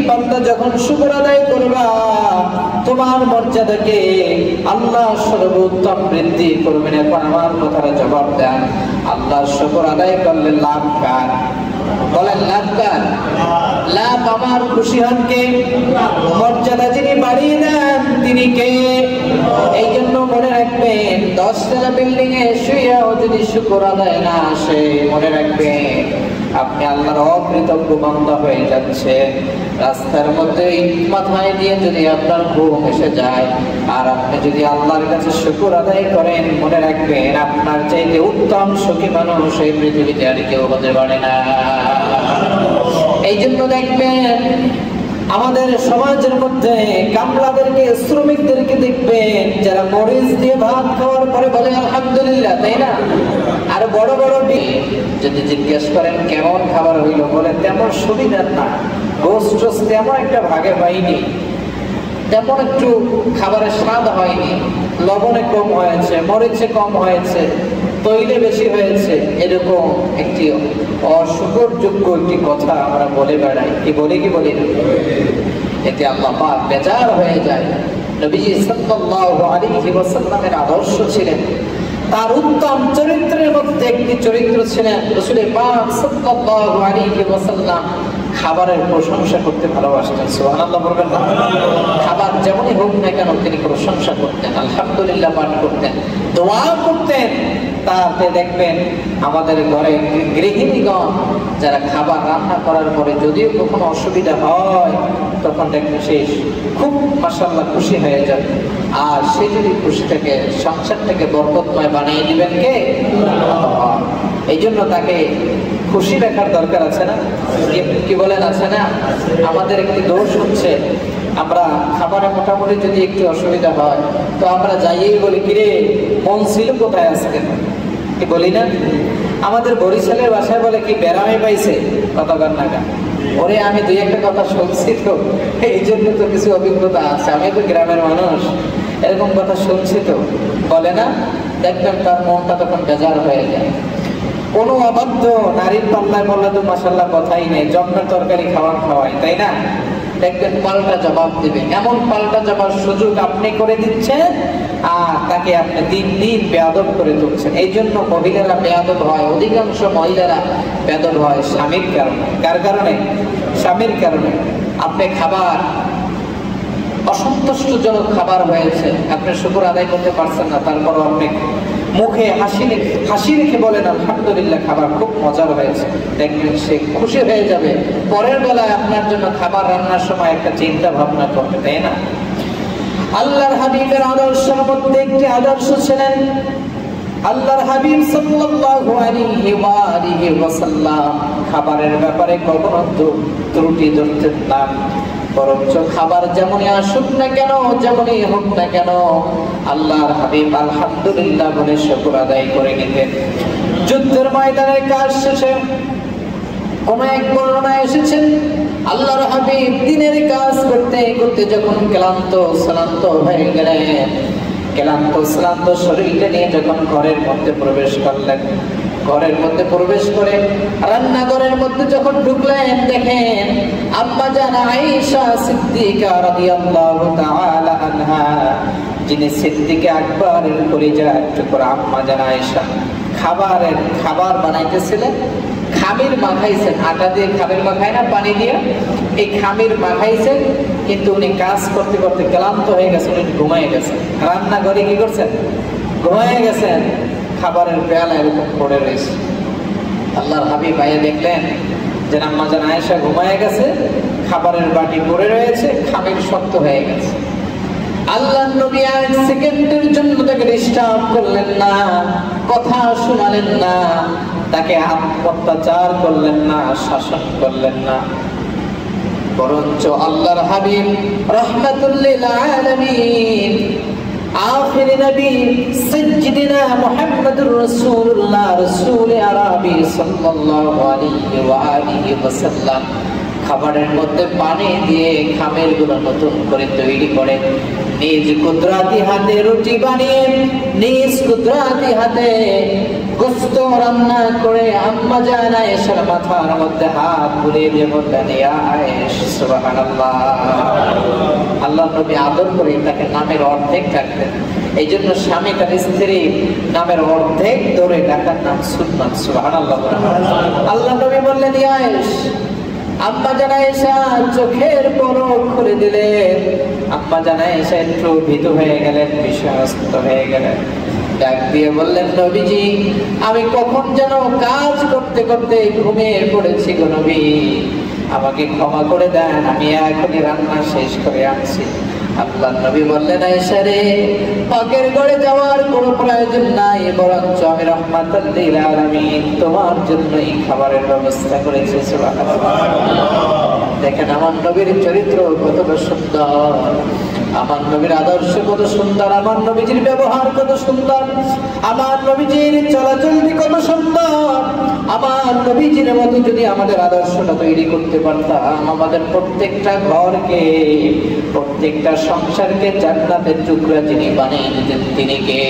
বান্দা যখন শুকর আদায় করবা তোমার মর্যাদাকে আল্লাহ সর্বোত্তম বৃদ্ধি করবেন। এখন আমার কথাটা জবাব দেন, আল্লাহ শুকর আদায় করলে লাভ কার? বলেন লাভ কার? লাভ আমার, খুশি হন কে? মর্যাদা যিনি বাড়িয়ে দেন তিনি কে? এই জন্য মনে রাখবেন 10 তলা বিল্ডিং এ শুয়েও যদি শুকর আদায় না আসে, মনে রাখবেন আপনি আল্লাহর অকৃতজ্ঞ বান্দা হয়ে যাচ্ছে। রাস্তার মধ্যে ইট মাথায় দিয়ে যদি আপনার ঘুম এসে যায় আর আপনি যদি আল্লাহর কাছে শুকর আদায় করেন, মনে রাখবেন আপনার চাইতে উত্তম সুখী মানুষ এই পৃথিবীতে আর কেউ হতে পারে না। এই জন্য দেখবেন আমাদের সমাজের মধ্যে কামলাদেরকে, শ্রমিকদেরকে দেখবেন যারা মরিচ দিয়ে ভাত খাওয়ার পরে বলে আলহামদুলিল্লাহ, তাই না? আর বড় বড় যদি জিজ্ঞেস করেন কেমন খাবার হইলো, বলে তেমন সুবিধার না, গোস্ত তেমন একটা ভাগে পাইনি, তেমন একটু খাবারের স্বাদ হয়নি, লবণে কম হয়েছে, মরিচে কম হয়েছে, তৈলে বেশি হয়েছে, এরকম একটি অশুকরযোগ্য একটি কথা আমরা বলে বেড়াই। কি বলি? কি বলি? এতে আল্লাহ পাক বেজার হয়ে যায়। নবীজি সাল্লাল্লাহু আলাইহি ওয়াসাল্লামের আদর্শ ছিলেন, তার উত্তম চরিত্রের মধ্যে একটি চরিত্র ছিলেন রাসূল পাক সাল্লাল্লাহু আলাইহি ওয়াসাল্লাম খাবারের প্রশংসা করতে ভালোবাসতেন। সুবহানাল্লাহ বলবেন না? খাবার যেমনই হোক না কেন তিনি প্রশংসা করতেন, আলহামদুলিল্লাহ পাঠ করতেন, দোয়া করতেন। তাতে দেখবেন আমাদের ঘরে গৃহিণীগণ যারা খাবার রান্না করার পরে যদিও কখনো অসুবিধা হয়, তখন দেখবেন সে খুব মাশাআল্লাহ খুশি হয়ে যাবে। আর সে যদি খুশি থেকে সংসারটাকে বরকতময় বানিয়ে দিবেন কে? এই জন্য তাকে খুশি রাখার দরকার আছে না? কি বলেন, আছে না? আমাদের একটি দোষ হচ্ছে, আমরা খাবারে মোটামুটি যদি একটু অসুবিধা হয় তো আমরা যাইয়েই বলি, কিরে মন ছিল কোথায় আজকে? কি বলি না? আমাদের বরিশালের ভাষায় বলে কি, বেড়ামে পাইছে কথা বল না গা। ওরে আমি দুই একটা কথা শুনছি তো, এই জন্য তো কিছু অভিজ্ঞতা আছে, আমি তো গ্রামের মানুষ, এরকম কথা শুনছি তো, বলে না? দেখবেন তার মনটা তখন বেজার হয়ে যায়। কোনো অবাধ্য নারীর পাল্লায় বললে তো মাশাআল্লাহ কথাই নেই, জন্মের তরকারি খাওয়াই, তাই না? দেখবেন পাল্টা জবাব দিবে, এমন পাল্টা জবাব সুযোগ আপনি করে দিচ্ছেন আর তাকে আপনি দিন দিন বেয়াদব করে তুলছেন। এই জন্য মহিলারা বেয়াদব হয়, অধিকাংশ মহিলারা বেয়াদব হয় স্বামীর কারণে। কার কারণে? স্বামীর কারণে। আপনি খাবার অসন্তুষ্টজনক খাবার হয়েছে, আপনি শুকর আদায় করতে পারছেন না, তারপরও আপনি মুখে হাসি রেখে বলেন আলহামদুলিল্লাহ খাবার খুব মজার হয়েছে, দেখবেন সে খুশি হয়ে যাবে। পরের বেলায় আপনার জন্য খাবার রান্নার সময় একটা চিন্তা ভাবনা করবে, তাই না? আল্লাহর হাবিবের আদর্শের মধ্যে একটি আদর্শ ছিলেন, আল্লাহর হাবিব সাল্লাল্লাহু আলাইহি ওয়া আলিহি ওয়াসাল্লাম খাবারের ব্যাপারে কখনো ত্রুটি ধরতেন না, বরঞ্চ খাবার যেমনই আসুক না কেন, যেমনই হোক না কেন, আল্লাহর হাবিব আলহামদুলিল্লাহ বলে শুকর আদায় করে নিতেন। যুদ্ধের ময়দানের কাজ শেষে কোন এক বর্ণনায় এসেছেন আল্লাহর হাবিব দিনের কাজ করতে করতে যখন ক্লান্ত শ্রান্ত হয়ে গেলেন, ক্লান্ত শ্রান্ত শরীরটা নিয়ে যখন ঘরের মধ্যে প্রবেশ করলেন, ঘরের মধ্যে প্রবেশ করে রান্নাঘরের মধ্যে যখন ঢুকলেন, দেখেন আম্মা জান আয়েশা সিদ্দিকা রাদিয়াল্লাহু তাআলা আনহা, যিনি সিদ্দিকে আকবরের কলিজা টুকরা আম্মা জান আয়েশা, খাবার বানাইতেছিলেন, খামির মাখাইছেন, আটা দিয়ে খামির মাখায় না পানি দিয়ে, এই খামির মাখাইছেন, কিন্তু উনি কাজ করতে করতে ক্লান্ত হয়ে গেছেন, উনি ঘুমায় গেছেন। রান্নাঘরে কি করছেন? ঘুমায় গেছেন। খাবারের পেয়ালা এরকম পড়ে রয়েছে। আল্লাহর হাবিব আইয়া দেখলেন যে আম্মা জান আয়েশা ঘুমায় গেছে, খাবারের বাটি পড়ে রয়েছে, খামির শক্ত হয়ে গেছে। আল্লাহর নবী এক সেকেন্ডের জন্য তাকে ডিস্টার্ব করলেন না, কথা শোনালেন না, তাকে অত্যাচার করলেন না, শাসন করলেন না, বরঞ্চ আল্লাহর হাবিব রাহমাতুল লিল আলামিন আখির নবী সাইয়্যিদিনা মুহাম্মদুর রাসূলুল্লাহ রাসূল আরবি সাল্লাল্লাহু আলাইহি ওয়া আলিহি ওয়াসাল্লাম খাবারের মধ্যে পানি দিয়ে খামের গুলো নতুন করে তৈরি করে নিজ কুদরতি হাতে রুটি বানিয়ে নিজ কুদরতি হাতে গোশত রান্না করে আম্মা জান আয়েশার মাথার মধ্যে হাত বুলিয়ে দিয়ে বললেন, ইয়া আয়েশ, সুবহানাল্লাহ। আল্লাহর নবী আদর করে তাকে নামের অর্ধেক ডাকতেন। এই জন্য স্বামী তার স্ত্রী নামের অর্ধেক ধরে ডাকার নাম সুন্নাত। সুবহানাল্লাহ। আল্লাহর নবী বললেন, ইয়া আয়েশ। আম্মা জান আয়েশা চোখের পলক খুলে দিলেন। আম্মা জান আয়েশা একটু ভীতু হয়ে গেলেন, বিশ্বস্ত হয়ে গেলেন। ডাক দিয়ে বললেন, নবীজি, আমি কখন যেন কাজ করতে করতে ঘুমিয়ে পড়েছি গো নবী, আমাকে ক্ষমা করে দেন, আমি এখনই রান্না শেষ করে আনছি। আল্লাহর নবী বললেন, আয়েশা রে, পাকের ঘরে যাওয়ার কোনো প্রয়োজন নাই, বরঞ্চ আমি রাহমাতাল লিল আলামিন তোমার জন্যই খাবারের ব্যবস্থা করেছি। সুবহানাল্লাহ। দেখেন আমার নবীর চরিত্র কতটা সুন্দর, আমার নবীর আদর্শ কত সুন্দর, আমার নবীজির ব্যবহার কত সুন্দর, আমার নবীজির চলাচলটি কত সুন্দর। আমার নবীজির মতো যদি আমাদের আদর্শটা তৈরি করতে পারতাম, আমাদের প্রত্যেকটা ঘরকে, প্রত্যেকটা সংসারকে জান্নাতের টুকরা যিনি বানিয়ে দিতেন তিনি কে?